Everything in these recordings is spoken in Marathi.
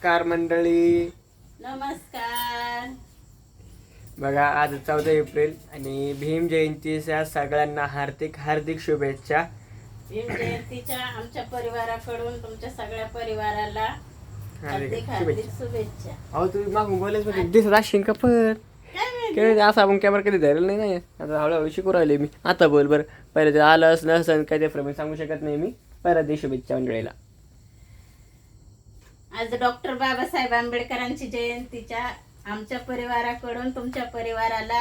नमस्कार मंडळी. नमस्कार. बघा आज 14 एप्रिल आणि भीम जयंतीच्या सगळ्यांना हार्दिक हार्दिक शुभेच्छा. भीम जयंतीच्या आमच्या परिवाराकडून तुमच्या सगळ्या परिवाराला हार्दिक हार्दिक शुभेच्छा. अहो तुम्ही मागून बोलायच दिसत असेल का पण असं आपण कॅमेरा कधी धरलं नाही. आता हळूहळू शिकू राहिले मी. आता बोल बरं. पहिले ते आलं असं नसन काय ते प्रमेय सांगू शकत नाही मी. परत दे शुभेच्छा मंडळीला. आज डॉक्टर बाबासाहेब आंबेडकरांची जयंतीच्या आमच्या परिवाराकडून तुमच्या परिवाराला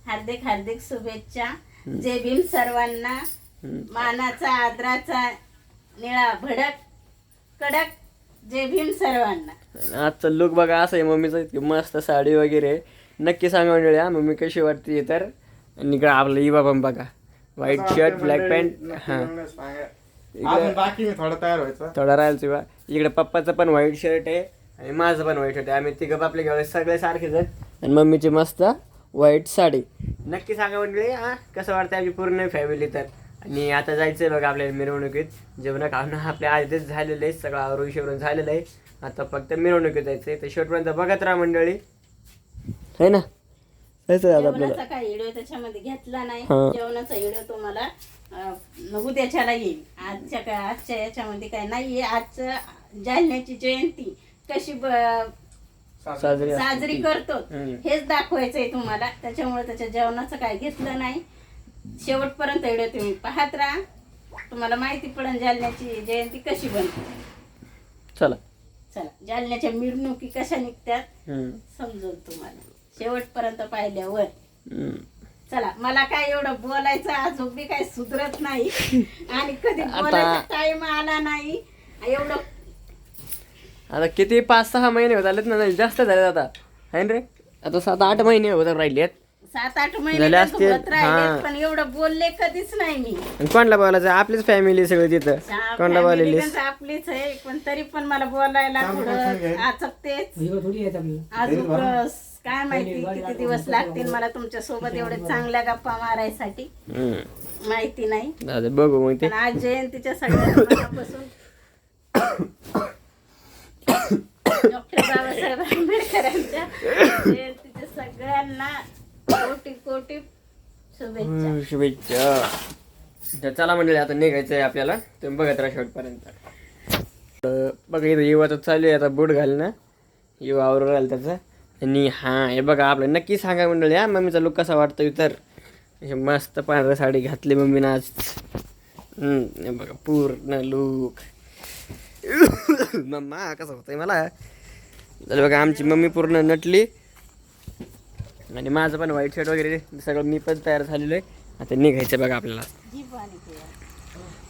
हार्दिक हार्दिक शुभेच्छा. जय भीम सर्वांना. मानाचा आदराचा निळा भडक कडक जय भीम सर्वांना. आजचा लुक बघा असं आहे मम्मीचं. इतकी मस्त साडी वगैरे. नक्की सांगा मंडळी हा मम्मी कशी वाटते तर. आणि इकडं आपलं ई बाबा बघा व्हाईट शर्ट ब्लॅक पॅन्ट. हां बाकी थोडं तयार व्हायचं थोडा राहायचं बा. इकडे पप्पाचं पण व्हाईट शर्ट आहे आणि माझं पण व्हाईट शर्ट आहे. आम्ही तिघं आपले गावात सगळे सारखेच आहेत. आणि मम्मीची मस्त व्हाईट साडी. नक्की सांगा मंडळी हा कसं वाटतं आमची पूर्ण फॅमिली तर. आणि आता जायचं आहे बघा आपल्या मिरवणुकीत. जेवण खाणं आपल्या आधीच झालेलं आहे. सगळं आवरून शिवरून झालेलं आहे. आता फक्त मिरवणुकीत जायचं आहे. तर शेवटपर्यंत बघत राहा मंडळी है ना. जेवणाचा काही व्हिडिओ त्याच्यामध्ये घेतला नाही. जेवणाचा व्हिडिओ तुम्हाला उद्याच्याला येईल. आजच्या याच्यामध्ये काय नाहीये. आजचं जालन्याची जयंती कशी साजरी करतो हेच दाखवायचंय तुम्हाला. त्याच्यामुळे त्याच्या जेवणाचं काय घेतलं नाही. शेवटपर्यंत व्हिडिओ तुम्ही पाहत राहा. तुम्हाला माहिती पडेल जालन्याची जयंती कशी बनते. चला चला जालन्याच्या मिरवणुकी कशा निघतात समजून तुम्हाला शेवटपर्यंत पाहिल्यावर. चला मला काय एवढं बोलायचं अजून बी काही सुधरत नाही आणि कधी बोलायचा टाइम आला नाही एवढं. आता किती 5-6 महिने होत आलेत ना. जास्त झाले आता है रे. आता 7-8 महिने होत राहिलेत. 7-8 महिने होत राहिले पण एवढं बोलले कधीच नाही मी. कोणला बोलायचं आपलीच फॅमिली सगळं तिथं. कोणला बोललेली आपलीच आहे पण तरी पण मला बोलायला थोडं आचकतेच. अजून काय माहिती किती दिवस लागतील मला तुमच्या सोबत एवढे चांगल्या गप्पा मारायसाठी माहिती नाही. बघू मग ते. आज जयंतीच्या सगळ्यांपासून डॉक्टर बाबासाहेब आंबेडकरांच्या जयंतीच्या सगळ्यांना कोटी कोटी शुभेच्छा. शुभेच्छा. तर चला मंडळी आता निघायचं आहे आपल्याला. तुम्ही बघत राहा शेवटपर्यंत. बघा इथं युवा तर चालू आहे आता. बूट घाल ना युवा आवरून राहिलं त्याचं. आणि हां हे बघा आपलं नक्की सांगा मंडळी हा मम्मीचा लुक कसा वाटतोय तर. मस्त पांढरी साडी घातली मम्मीनं आज. हे बघा पूर्ण लुक. मम्मा कसं होतंय मला. तर बघा आमची मम्मी पूर्ण नटली. आणि माझं पण व्हाईट शर्ट वगैरे सगळं मी पण तयार झालेलो आहे. आता निघायचं बघा आपल्याला.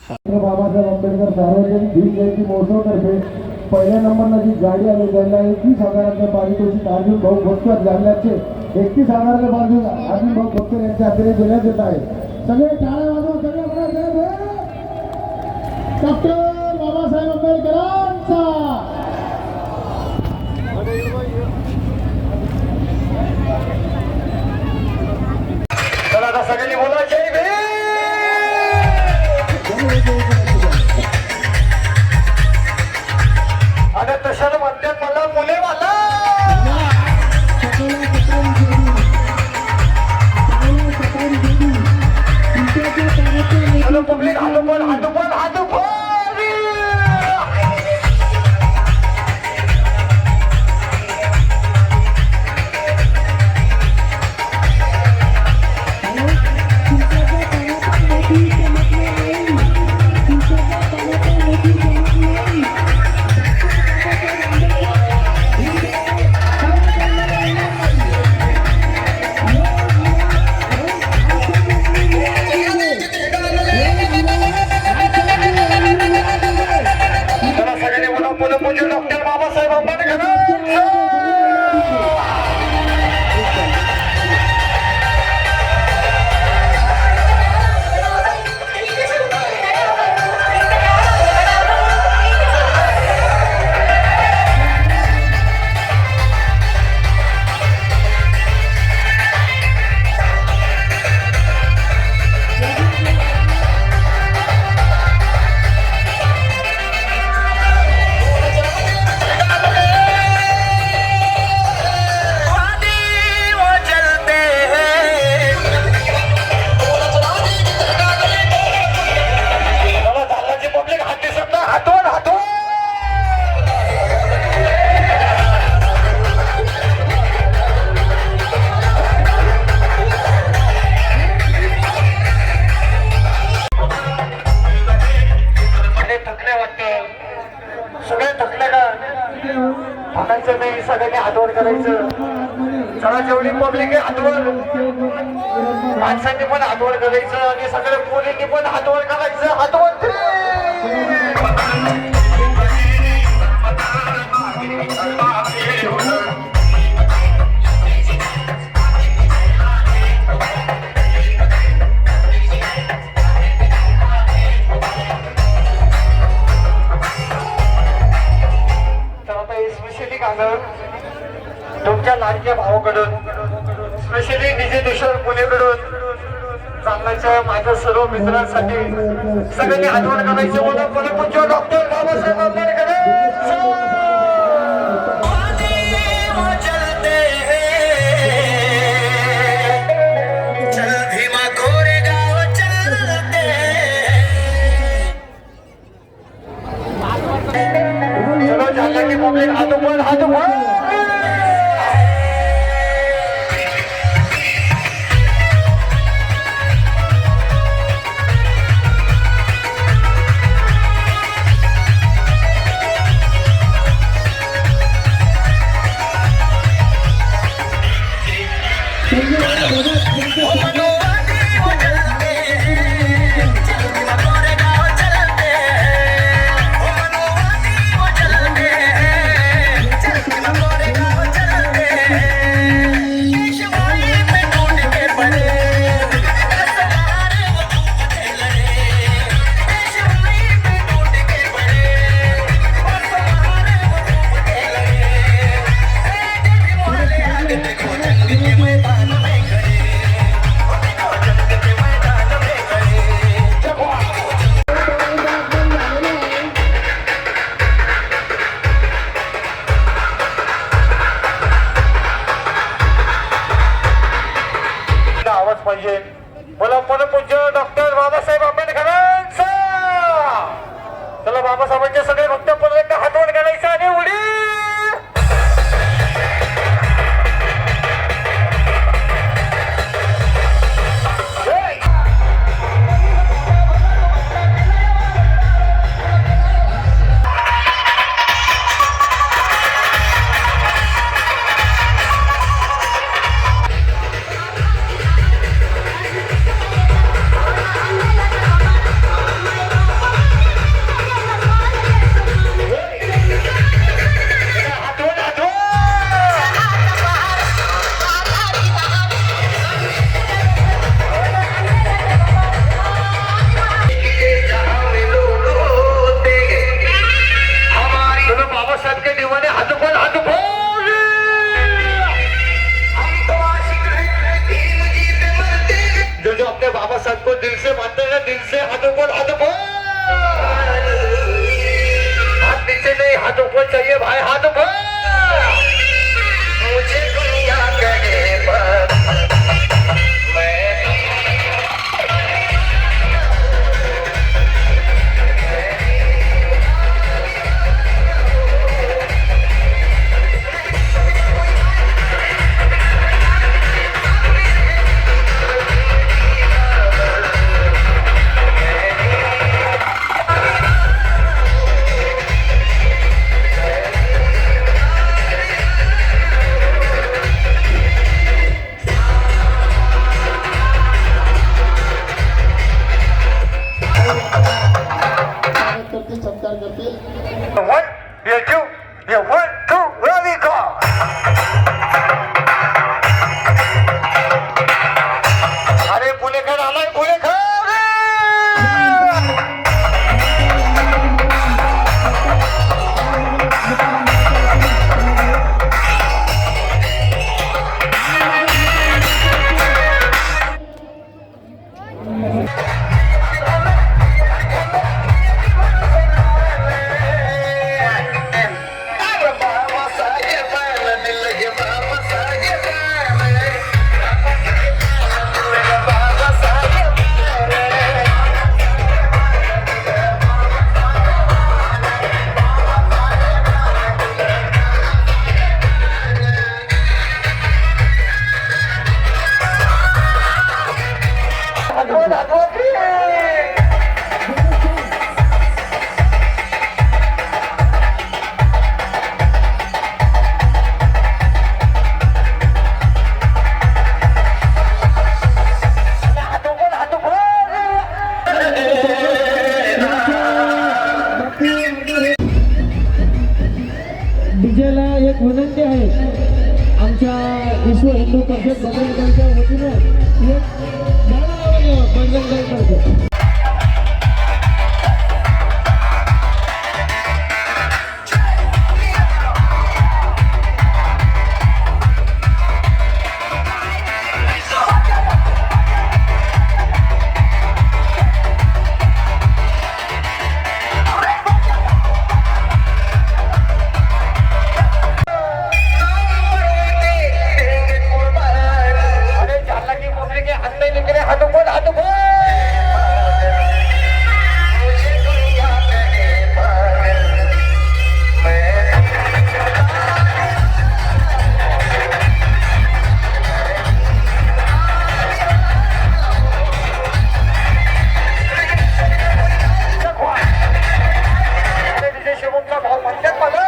बाबासाहेब आंबेडकर सार्वजनिक भीम जयंती महोत्सवातर्फे पहिल्या नंबरला जी गाडी आली त्यांना 31,000चे पारितोषिक अर्जुन भाऊ भोसकर जालन्याचे 31,000चे पारितोषिक अर्जुन भाऊ भोसकर यांच्या हाती देण्यात येत आहे. सगळे टाळ्या वाजवा. सगळे डॉक्टर बाबासाहेब आंबेडकरांचा. चला आता सगळ्यांनी बोला जय भीम. आता तशाला म्हणतात मला मुलेवाला. चलो पब्लिक हातोपण हातोपण हातोपण. करायचं. चला जेवढी पब्लिक आहे हातवर, माणसांनी पण हातवर करायचं आणि सगळ्या मुलींनी पण हातवर करायचं. हातवर स्पेशली गाणं तुमच्या लाडक्या भावाकडून, स्पेशली डीजे किशोर पुणेकडून चांगल्याच्या माझ्या सर्व मित्रांसाठी सगळ्यांनी आठवण करायचे. मला परमपूज्य डॉक्टर बाबासाहेब आंबेडकर पाहिजे. मला परमपूज्य डॉक्टर बाबासाहेब आंबेडकरांचा. चला बाबासाहेबांचे सगळे भक्त परत एकदा हातवर घालायचं आणि उडी. बाबा साहब को दिल से मानते हैं, दिल से हाथ ऊपर हाथ ऊपर. हाथ नीचे नहीं, हाथ ऊपर चाहिए भाई, हाथ ऊपर. मुझे दुनिया कहने पर अरे जालना की मुद्रे के हाथ नहीं निकले, हाथों को हाथों को शिवमचा भाव म्हणतात मला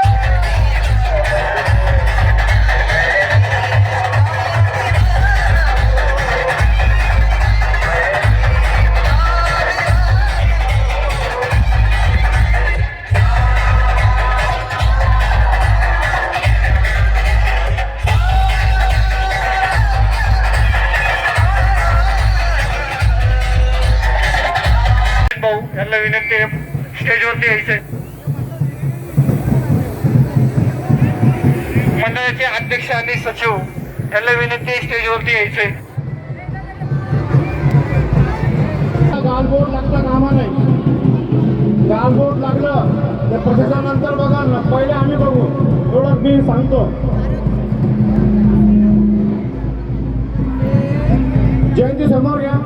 भाऊ यांना विनंती आहे स्टेजवरती यायचंय. मंडळाचे अध्यक्ष आणि सचिव यांना विनंती आहे स्टेजवरती यायचंय. गालबोट लागता कामा नाही. गालबोट लागलं तर प्रशासनानंतर बघा ना, पहिले आम्ही बघू एवढं मी सांगतो. जयंती समोर घ्या.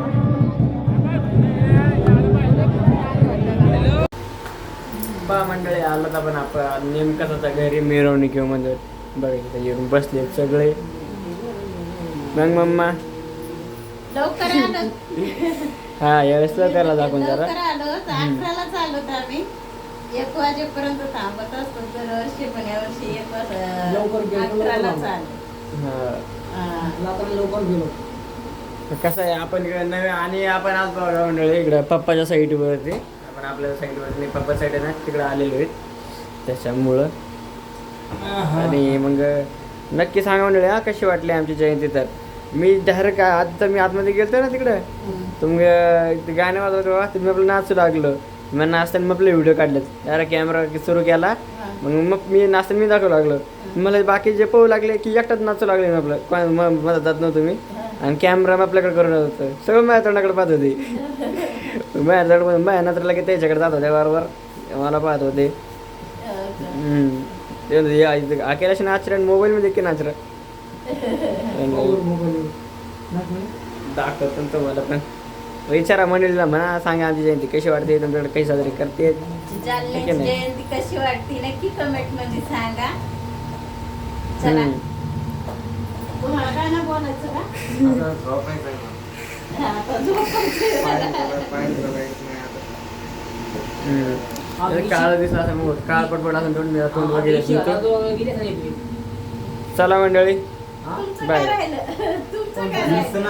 बा मंडळी आलं तर पण आपण नेमकंच आता घरी मिरवणुकीमध्ये बघायचं येऊन बसले सगळे. मग मम्मा लवकर आलो. हा यावेळेस करायला दाखवून जरा. लवकर आलो. 11ला आलो तर आम्ही 1 वाजेपर्यंत थांबत असतो दरवर्षी, पण यावर्षी 11लाच आलो. लवकर गेलो. कसं आहे आपण इकडे नवे आणि आपण आज बघा मंडळी इकडं पप्पाच्या साईडवरती, आपण आपल्या साईडवरती नाही पप्पा साईड आहे ना तिकडे आलेलो आहेत त्याच्यामुळं. आणि मग नक्की सांगा मंडळी हा कशी वाटली आमची जयंती. तर मी डायरेक्ट आता मी आतमध्ये गेलतो ना तिकडं, तुम्ही गाणं वाजवतो बघा, तुम्ही आपलं नाचू लागलं. मग नाचताना मग आपले व्हिडिओ काढलेत, जरा कॅमेरा सुरू केला, मग मी नाचताना मी दाखवू लागलो. मला बाकी जे पाहू लागले की एकटाच नाचू लागले मी आपलं मला जात नव्हतं मी. आणि कॅमेरा आपल्याकडे करून होतं, सगळं माझ्या तोंडाकडे पाहत होते. माझ्या तोंड माझ्या नंतर की त्याच्याकडे जात होते बरोबर, मला पाहत होते. अकेलाशी नाचरा मोबाईलमध्ये की नाचरा दाखवतो तुम्हाला. पण विचारा मंडळीला म्हणा, सांगा आमची जयंती कशी वाटते, तुमच्याकडे कशी साजरी करते. जालन्याची जयंती कशी वाटते नक्की कमेंट मध्ये सांगा. चला तुम्हाला काय ना बोलायचं का? आता झोपायचं. काळ दिसला असं मग काळ पटपट असं तोंड वगैरे. चला मंडळी तुमचं बाय. काय राहिलं? तुमचं काय राहिलं?